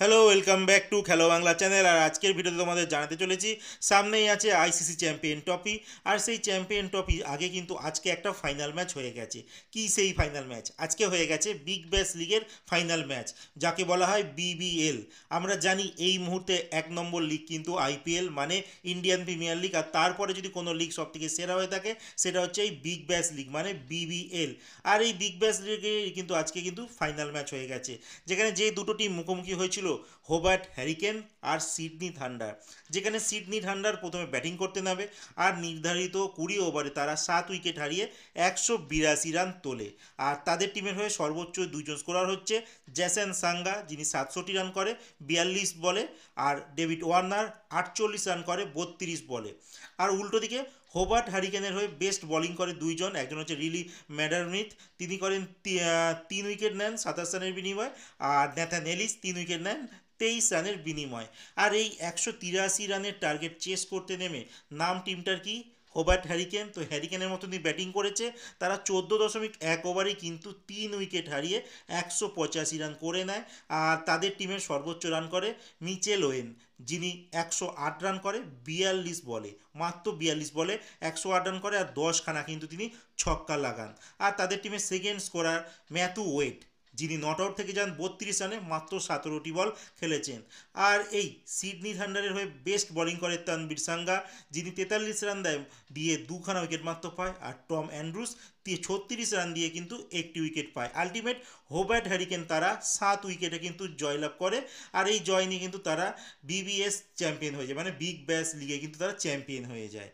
Hello, welcome back to খেলো Bangla channel. আর আজকের ভিডিওতে তোমাদের জানাতে চলেছি সামনেই আছে আইসিসি চ্যাম্পিয়ন ট্রফি। আর সেই চ্যাম্পিয়ন ট্রফি আগে কিন্তু আজকে একটা ফাইনাল ম্যাচ হয়ে গেছে। কি সেই ফাইনাল ম্যাচ? আজকে হয়ে গেছে বিগ ব্যাশ লিগের ফাইনাল ম্যাচ, যাকে বলা হয় বিবিএল। আমরা জানি এই মুহূর্তে এক নম্বর লিগ কিন্তু আইপিএল, মানে ইন্ডিয়ান প্রিমিয়ার লিগ। আর তারপরে যদি কোনো লিগ সব থেকে সেরা হয়ে থাকে সেটা হচ্ছে এই বিগ ব্যাশ লিগ, মানে বিবিএল। আর এই বিগ ব্যাশ লিগে কিন্তু আজকে কিন্তু ফাইনাল ম্যাচ হয়ে গেছে, যেখানে যে দুটো টিম মুখোমুখি হয়েছিল, হোবার্ট হ্যারিকেন আর সিডনি থান্ডার। যেখানে সিডনি থান্ডার প্রথমে ব্যাটিং করতে নামে আর নির্ধারিত 20 ওভারে তারা 7 উইকেট হারিয়ে 182 রান তোলে। আর তাদের টিমের হয়ে সর্বোচ্চ দুইজন স্কোরার হচ্ছে জ্যাসন সাঙ্গা, যিনি 67 রান করে 42 বলে, আর ডেভিড ওয়ার্নার 48 রান করে 32 বলে। আর উল্টো দিকে হোবার্ট হ্যারিকেনের হয়ে বেস্ট বোলিং করে দুইজন, একজন হচ্ছে রিলি ম্যাডারমিথ, তিনি করেন 3 উইকেট নেন 27 রানের বিনিময়ে, আর ন্যাথান এলিস 3 উইকেট নেন 23 রানের বিনিময়ে। আর এই 183 রানের টার্গেট চেস করতে নেমে নাম টিমটার কি, হোবার্ট হ্যারিকেন। তো হ্যারিকেনের মতনই ব্যাটিং করেছে তারা 14.1 ওভারেই কিন্তু 3 উইকেট হারিয়ে 185 রান করে নেয়। আর তাদের টিমের সর্বোচ্চ রান করে মিচেল ওয়েন, যিনি 108 রান করে 42 বলে, মাত্র 42 বলে 108 রান করে, আর 10খানা কিন্তু তিনি ছক্কা লাগান। আর তাদের টিমের সেকেন্ড স্কোরার ম্যাথু ওয়েট, যিনি নট আউট থেকে যান 32 রানে, মাত্র 17টি বল খেলেছেন। আর এই সিডনি থান্ডারের হয়ে বেস্ট বোলিং করে তানবীর সাঙ্গা, যিনি 43 রান দিয়ে 2খানা উইকেট মাত্র পায়। আর টম অ্যান্ড্রুস 36 রান দিয়ে কিন্তু 1টি উইকেট পায়। আলটিমেট হোবার্ট হ্যারিকেন তারা 7 উইকেটে কিন্তু জয়লাভ করে। আর এই জয় নিয়ে কিন্তু তারা বিবিএস চ্যাম্পিয়ন হয়ে যায়, মানে বিগ ব্যাশ লিগে কিন্তু তারা চ্যাম্পিয়ন হয়ে যায়।